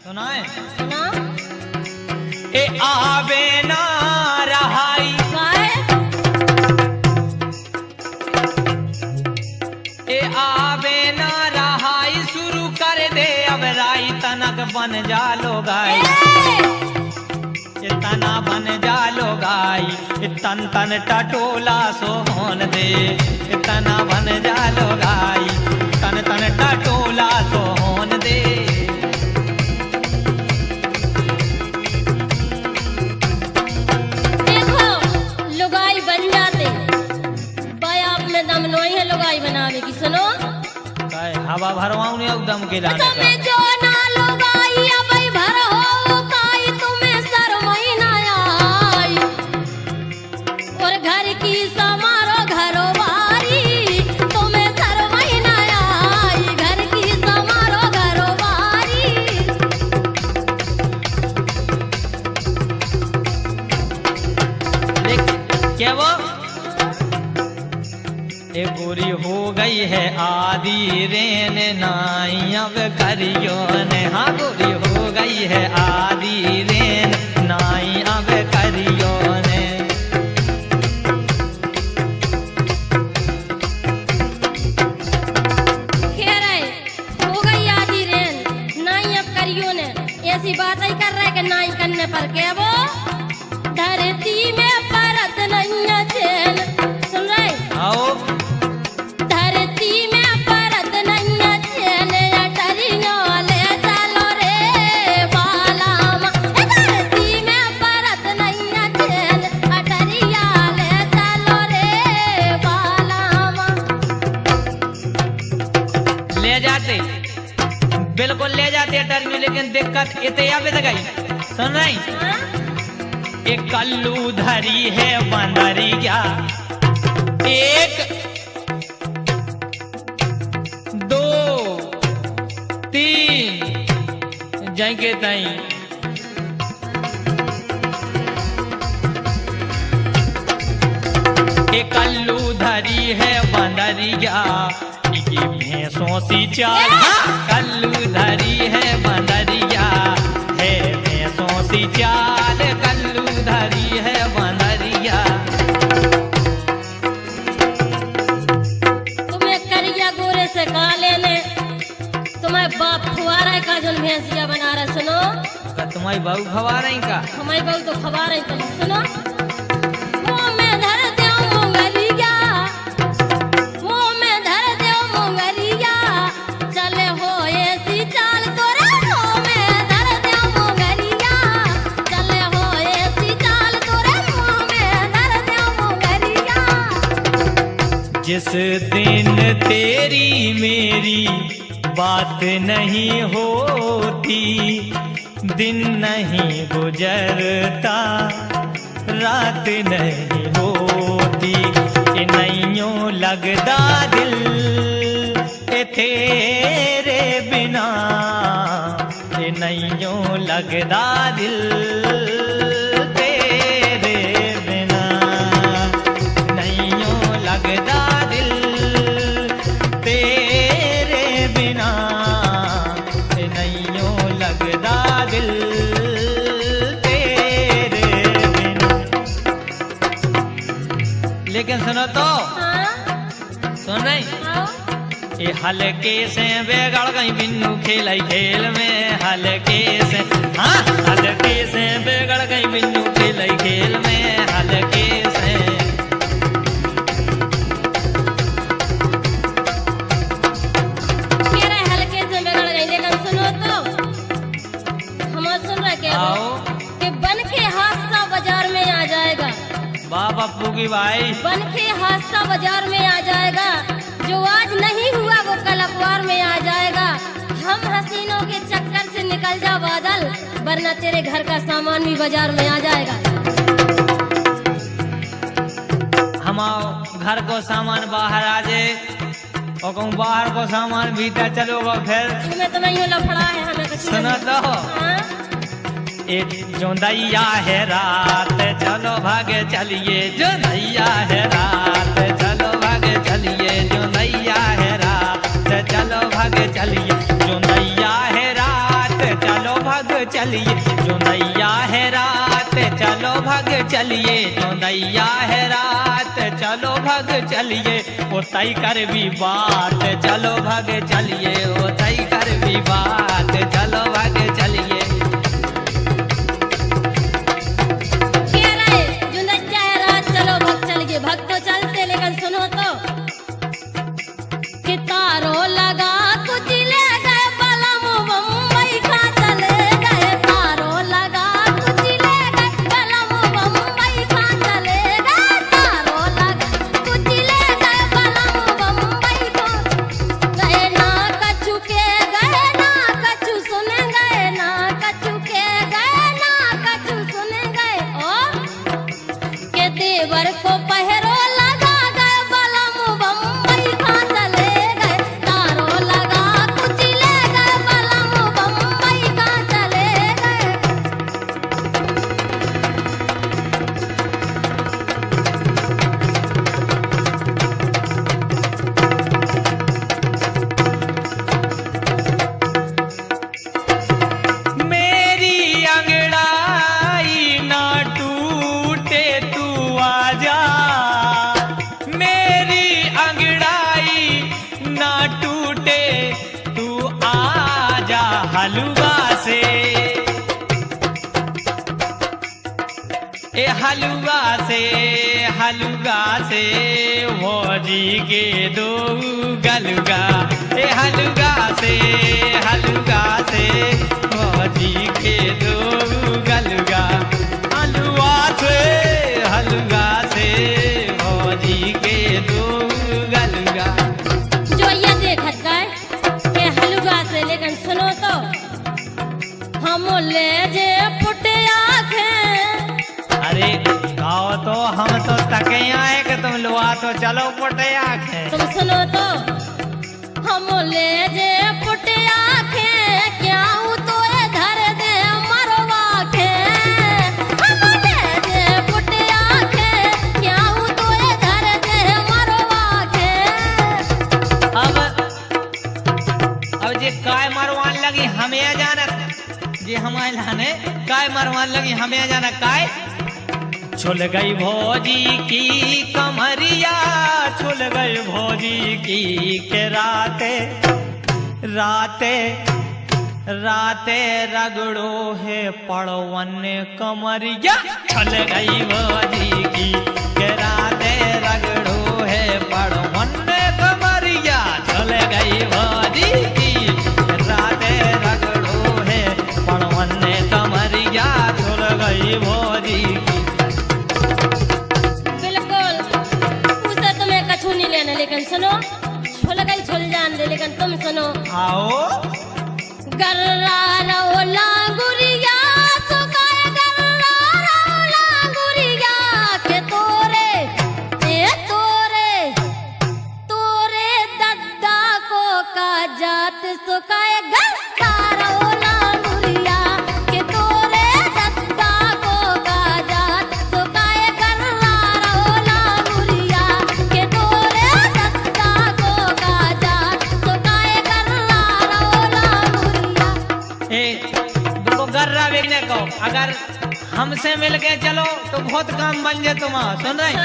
सुनाए सुना ए आवे ना रहाई ए आवे ना रहाई शुरू कर दे अब राई तनक बन जा लो गाई तना बन जा लो गाई तन तन टटोला सोहन दे तना बन जा लो गाई तन तन टटोला सोहन दे देखो लुगाई बन जाते बायाप में दम नहीं है लुगाई बनाने की सुनो हवा भरवाऊं ने दम के लाने तुम्हें जो ना लुगाई अब भर हो काई तुम्हें सर महीना आई और घर की समारो घरो बारी तुम्हें सर महीना आई घर की समारो घरो बारी क्या वो ए गोरी हो गई है आदि रेन नाई अब करियो ने हाँ गोरी हो गई है आदि रेन नाई अब करियो ने खैर है हो गई आदि रेन नाई अब करियो ने ऐसी बात ही कर रहे कि नाई करने पर के वो धरती में परत नहीं है चैन सुन रहे आओ धरती में परत नहीं है चैन अटरियो ले चलो रे बालामा धरती में परत नहीं है चैन अटरिया ले चलो रे बालामा ले जाते बिल्कुल ले जाते अटरियो लेकिन दिक्कत इतने अब गई सुन रही हाँ? एक कल्लू धरी है बंदरिया एक दो तीन जाएंगे तई एक कल्लू धरी है बंदरिया इनकी भैंसों सी चाल कल्लू धरी है बंदरिया है भैंसों सी चाल कल्लू धरी है बंदरिया तुम्हें करिया गोरे से काले ने तुम्हें बाप खुआरा का जो भैंसिया बना रहा सुनो तुम्हारी बहू खवा रही का हमारी बहू तो खबा रही तुम सुनो मुंह में धर दो मुंगलिया मुंह में धर दो मुंगलिया चले हो ऐसी चाल तोरे मुंह में धर दो मुंगलिया चले हो ऐसी चाल तोरे मुंह में धर दो मुंगलिया जिस दिन तेरी मेरी बात नहीं होती दिन नहीं गुजरता रात नहीं होती ये नैयों लगदा दिल ए तेरे बिना ये नैयों लगदा दिल तेरे बिना नैयों लगदा दिल तेरे बिना ये नैयों लगदा दिल तेरे बिना लेकिन सुनो तो हाँ सुन रही आओ ये हल्के से बेगड़ गई बिन्नू खेलाई खेल में हल्के से हाँ हल्के से बेगड़ गई बिन्नू खेलाई खेल में हल्के से कह रहे हल्के से बिगड़ गई लेकिन सुनो तो हम सुन रहे क्या आओ कि बन के हादसा बाजार में आ जाएगा वाह पप्पू की भाई बन के हादसा बाजार में आ जाएगा जो आज नहीं हुआ वो कल अखबार में आ जाएगा हम हसीनों के चक्कर से निकल जा बादल वरना तेरे घर का सामान भी बाजार में आ जाएगा हम घर को सामान बाहर आ जाए और कहूँ बाहर को सामान भीतर चलोगा फिर तुम्हें तो नहीं लफड़ा है हमें कुछ सुनो तो हाँ? एक जो दैया है रात चलो भागे चलिए जो दैया है रात चलो भागे चलिए जो दैया है रात चलो भागे चलिए जो दैया है रात चलो भागे चलिए जो नैया है रात चलो भग चलिए जो नैया है रात चलो भग चलिए ओ तय कर भी बात चलो भग चलिए ओ तय कर भी बात चलो भग चलिए। कह रहे जो नैया है रात चलो भग चलिए, भग तो चलते लेकिन सुनो तो कि तारो लगा कुछ ले गए बलम बम्बई का चले गए, तारो लगा कुछ ले गए बलम बम्बई का चले गए, तारो लगा कुछ ले गए बलम बम्बई का गए ना कछु के गए ना कछु सुन गए ना कछु के गए ना कछु सुन गए और के देवर को पहरो लगा गए बलम बम्बई का चले गए, तारो लगा कुछ ले गए बलम बम्बई का चले गए। मेरी अंगड़ाई ना टूटे तू आजा, मेरी अंगड़ाई ना टूटे तू आजा हलवा से ए हलवा से भौजी के दो गलगा ए हलवा से भौजी के दो गलगा हलवा से भौजी के दो गलगा। जो ये देखत गए के हलवा से लेकिन सुनो तो हम ले जे पुटे आंखें, अरे गाओ तो हम तो तके आए कि तुम लुआ तो चलो पुटे आंखें। तुम सुनो तो हम ले जे पुटे आंखें क्या तो धर दे मरवा के, हम ले जे पुटे आंखें क्या तो धर दे मरवा के। अब जे काय मरवान लगी हमें जाना जे हमारे लाने काय मरवान लगी हमें जाना काय छुल गई भौजी की कमरिया छुल गई भौजी की के राते राते राते रगड़ो है पड़वन कमरिया छुल गई भौजी की के राते रगड़ो है पड़वन कमरिया छुल गई भौजी की राते रगड़ो है पड़वन कमरिया छुल गई भौजी की। लेकिन सुनो छुल गई छुल जान दे लेकिन तुम सुनो आओ गर्रा रो लांगुरिया तो काय गर्रा रो लांगुरिया के तोरे दद्दा को का जात सो काय गर्रा रो लांगुरिया के तोरे दद्दा को का जात सो काय गर्रा रो लांगुरिया के तोरे दद्दा को का जात सो काय गर्रा रो लांगुरिया। ए देखो गर्रा बेचने को अगर हमसे मिल के चलो तो बहुत काम बन जाए तुम्हारा सुन रहे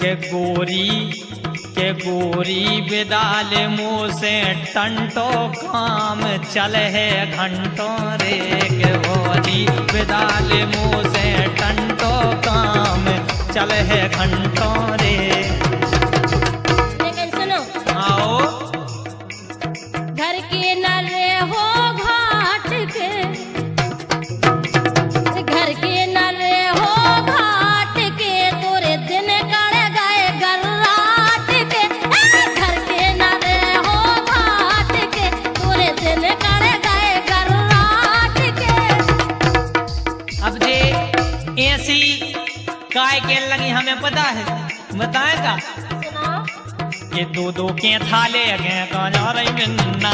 के गोरी बेदाल मुँह से टंटो काम चल है घंटों रे के गोरी बेदाल मुँह से टंटो काम चल है घंटों रे। लेकिन सुनो आओ घर के नरे हो घाट के, घर के नरे हो घाट के तोरे दिन कड़ गए गर्राट के, घर के नरे हो घाट के तोरे दिन कड़ गए गर्राट के। अब जे ऐसी काय के लगी हमें पता है बताएगा सुनाओ ये दो के थाले गए कहाँ जा रही मिन्ना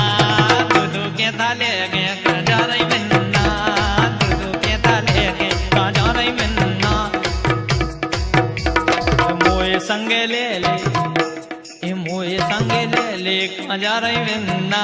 दो के थाले गए कहाँ जा रही मिन्ना दो के थाले गए कहाँ जा रही मिन्ना मोए संगे ले कहाँ जा रही मिन्ना।